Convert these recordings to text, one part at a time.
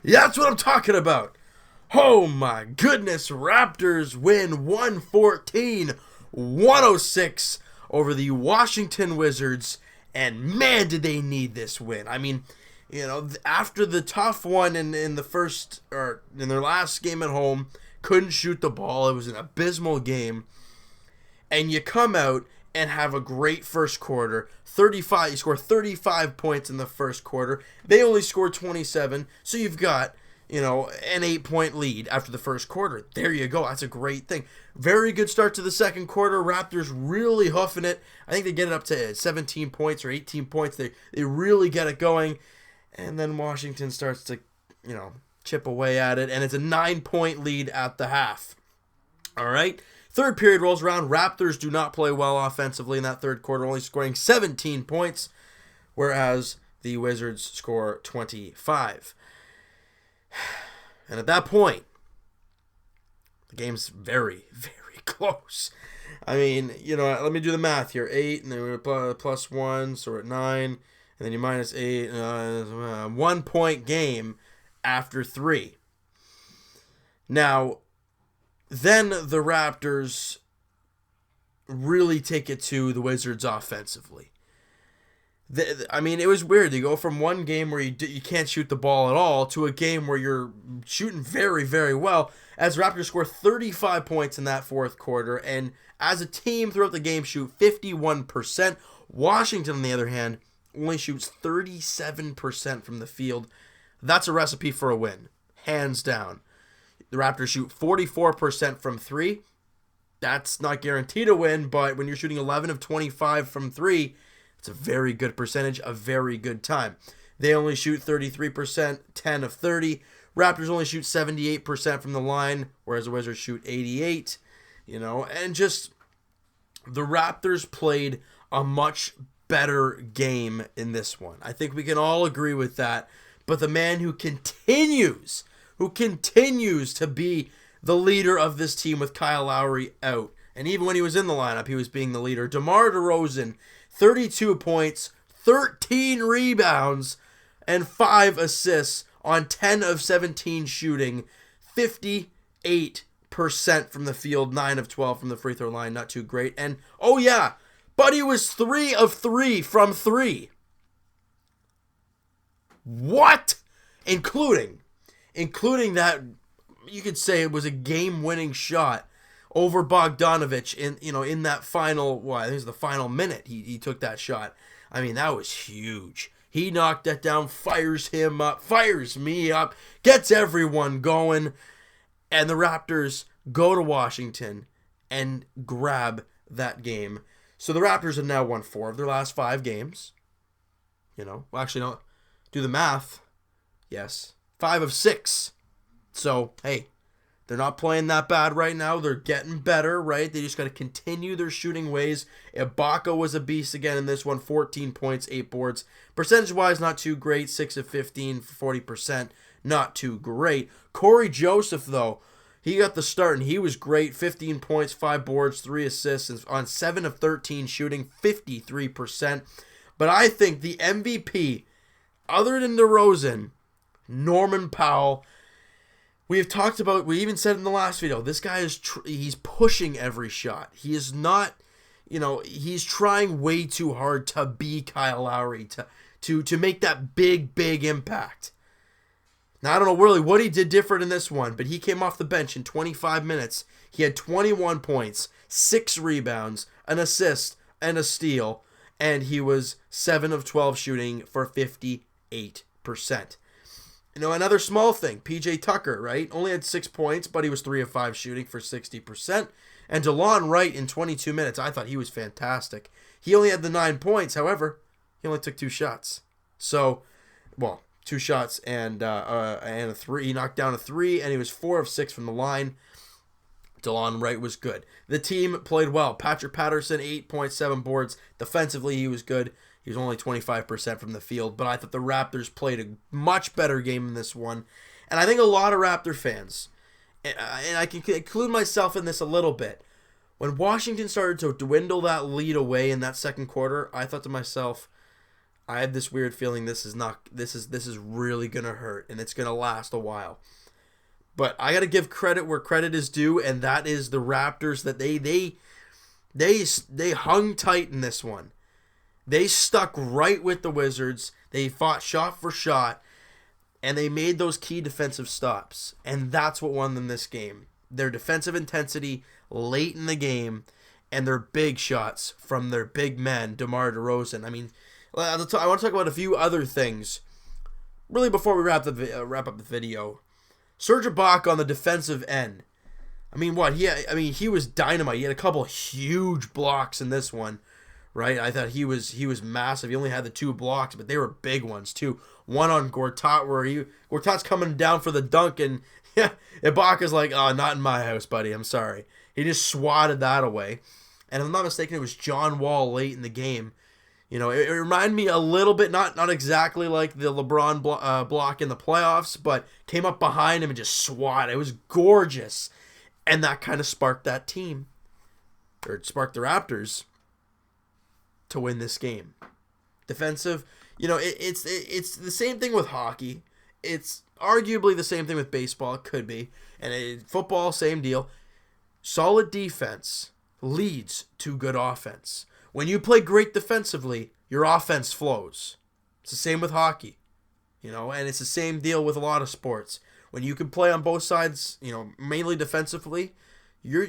Yeah, that's what I'm talking about. Oh my goodness, Raptors win 114-106 over the Washington Wizards, and man, did they need this win. I mean, after the tough one in the first, or in their last game at home, couldn't shoot the ball. It was an abysmal game. And you come out and have a great first quarter. You score 35 points in the first quarter. They only scored 27, so you've got, an 8-point lead after the first quarter. There you go. That's a great thing. Very good start to the second quarter. Raptors really hoofing it. I think they get it up to 17 points or 18 points. They really get it going. And then Washington starts to, chip away at it. And it's a 9-point lead at the half. All right. Third period rolls around. Raptors do not play well offensively in that third quarter, only scoring 17 points, whereas the Wizards score 25. And at that point, the game's very, very close. I mean, let me do the math here. 8, and then we're plus 1, so we're at 9, and then you minus 8. 1-point game after 3. Now, then the Raptors really take it to the Wizards offensively. It was weird. You go from one game where you can't shoot the ball at all to a game where you're shooting very, very well, as Raptors score 35 points in that fourth quarter, and as a team throughout the game shoot 51%. Washington, on the other hand, only shoots 37% from the field. That's a recipe for a win, hands down. The Raptors shoot 44% from 3. That's not guaranteed a win, but when you're shooting 11 of 25 from 3, it's a very good percentage, a very good time. They only shoot 33%, 10 of 30. Raptors only shoot 78% from the line, whereas the Wizards shoot 88. And just the Raptors played a much better game in this one. I think we can all agree with that. But the man who continues to be the leader of this team with Kyle Lowry out, and even when he was in the lineup, he was being the leader. DeMar DeRozan, 32 points, 13 rebounds, and 5 assists on 10 of 17 shooting, 58% from the field, 9 of 12 from the free throw line, not too great. And, oh yeah, Buddy was 3 of 3 from 3. What? Including that, you could say it was a game-winning shot over Bogdanovich in that final, I think it was the final minute he took that shot. I mean, that was huge. He knocked that down, fires me up, gets everyone going, and the Raptors go to Washington and grab that game. So the Raptors have now won 4 of their last 5 games. Well, actually, no, do the math. Yes, 5 of 6. So, hey, they're not playing that bad right now. They're getting better, right? They just got to continue their shooting ways. Ibaka was a beast again in this one. 14 points, 8 boards. Percentage-wise, not too great. 6 of 15 for 40%. Not too great. Corey Joseph, though, he got the start, and he was great. 15 points, 5 boards, 3 assists on 7 of 13 shooting, 53%. But I think the MVP, other than DeRozan, Norman Powell. We even said in the last video, this guy he's pushing every shot. He is not, he's trying way too hard to be Kyle Lowry, to make that big, big impact. Now, I don't know really what he did different in this one, but he came off the bench in 25 minutes. He had 21 points, 6 rebounds, an assist, and a steal, and he was 7 of 12 shooting for 58%. Another small thing, PJ Tucker, right? Only had 6 points, but he was 3 of 5 shooting for 60%. And DeLon Wright in 22 minutes, I thought he was fantastic. He only had the 9 points, however, he only took 2 shots. So, 2 shots and a 3. He knocked down a 3, and he was 4 of 6 from the line. DeLon Wright was good. The team played well. Patrick Patterson, 8.7 boards. Defensively, he was good. He was only 25% from the field, but I thought the Raptors played a much better game in this one. And I think a lot of Raptor fans, and I can include myself in this a little bit, when Washington started to dwindle that lead away in that second quarter, I thought to myself, I have this weird feeling this is really gonna hurt, and it's gonna last a while. But I gotta give credit where credit is due, and that is the Raptors. That they hung tight in this one. They stuck right with the Wizards. They fought shot for shot, and they made those key defensive stops, and that's what won them this game. Their defensive intensity late in the game, and their big shots from their big men, DeMar DeRozan. I mean, I want to talk about a few other things. Really, before we wrap up the video, Serge Ibaka on the defensive end. I mean, he was dynamite. He had a couple huge blocks in this one, right? I thought he was massive. He only had the 2 blocks, but they were big ones too. One on Gortat where Gortat's coming down for the dunk, and Ibaka's like, "Oh, not in my house, buddy. I'm sorry." He just swatted that away. And if I'm not mistaken, it was John Wall late in the game. You know, it reminded me a little bit, not exactly like the LeBron block in the playoffs, but came up behind him and just swatted. It was gorgeous. And that kind of sparked that team, or it sparked the Raptors to win this game. Defensive, it's the same thing with hockey. It's arguably the same thing with baseball. It could be. And football, same deal. Solid defense leads to good offense. When you play great defensively, your offense flows. It's the same with hockey, and it's the same deal with a lot of sports. When you can play on both sides, mainly defensively, you're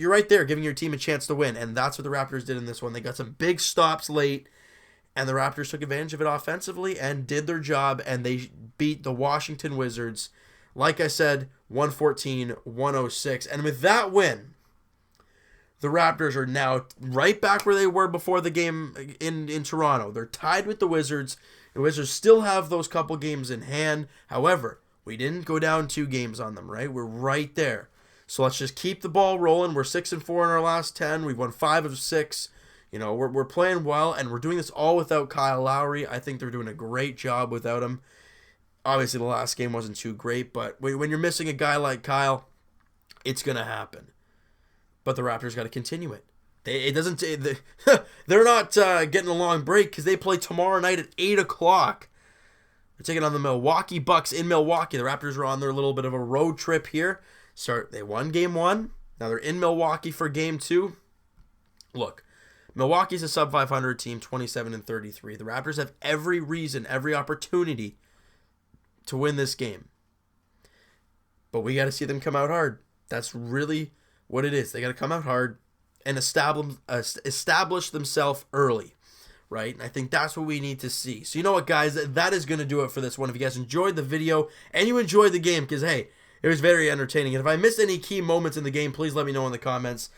right there giving your team a chance to win, and that's what the Raptors did in this one. They got some big stops late, and the Raptors took advantage of it offensively and did their job, and they beat the Washington Wizards, like I said, 114-106. And with that win, the Raptors are now right back where they were before the game in Toronto. They're tied with the Wizards. The Wizards still have those couple games in hand. However, we didn't go down 2 games on them, right? We're right there. So let's just keep the ball rolling. We're 6-4 in our last 10. We've won 5 of 6. We're playing well, and we're doing this all without Kyle Lowry. I think they're doing a great job without him. Obviously, the last game wasn't too great, but when you're missing a guy like Kyle, it's going to happen. But the Raptors got to continue it. They're not getting a long break because they play tomorrow night at 8 o'clock. They're taking on the Milwaukee Bucks in Milwaukee. The Raptors are on their little bit of a road trip here. They won game 1. Now they're in Milwaukee for game 2. Look, Milwaukee's a sub-500 team, 27-33. The Raptors have every reason, every opportunity to win this game. But we got to see them come out hard. That's really what it is. They got to come out hard and establish themselves early, right? And I think that's what we need to see. So you know what, guys? That is going to do it for this one. If you guys enjoyed the video and you enjoyed the game, because, hey, it was very entertaining. And if I missed any key moments in the game, please let me know in the comments,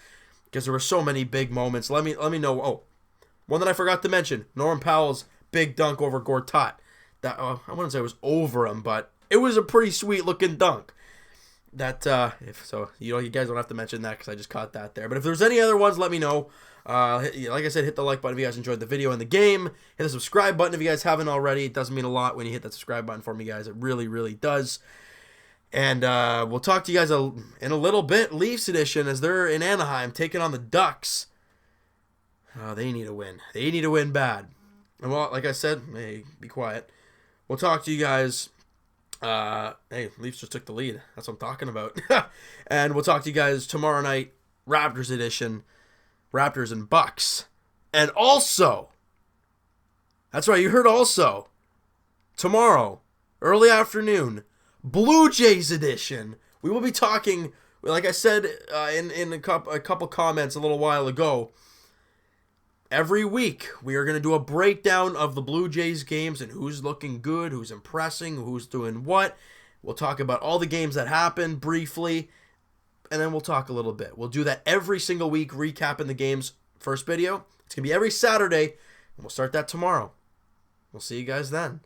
because there were so many big moments. Let me know. Oh, one that I forgot to mention, Norman Powell's big dunk over Gortat. I wouldn't say it was over him, but it was a pretty sweet-looking dunk. You guys don't have to mention that because I just caught that there. But if there's any other ones, let me know. Like I said, hit the like button if you guys enjoyed the video and the game. Hit the subscribe button if you guys haven't already. It does mean a lot when you hit that subscribe button for me, guys. It really, really does. And we'll talk to you guys in a little bit. Leafs edition, as they're in Anaheim taking on the Ducks. They need a win. They need to win bad. And well, like I said, hey, be quiet. We'll talk to you guys. Hey, Leafs just took the lead. That's what I'm talking about. And we'll talk to you guys tomorrow night, Raptors edition, Raptors and Bucks. And also, that's right, you heard also, tomorrow, early afternoon, Blue Jays edition. We will be talking, like I said in a couple comments a little while ago, every week we are going to do a breakdown of the Blue Jays games and who's looking good, who's impressing, who's doing what. We'll talk about all the games that happened briefly, and then we'll talk a little bit. We'll do that every single week, recapping the games. First video, it's going to be every Saturday, and we'll start that tomorrow. We'll see you guys then.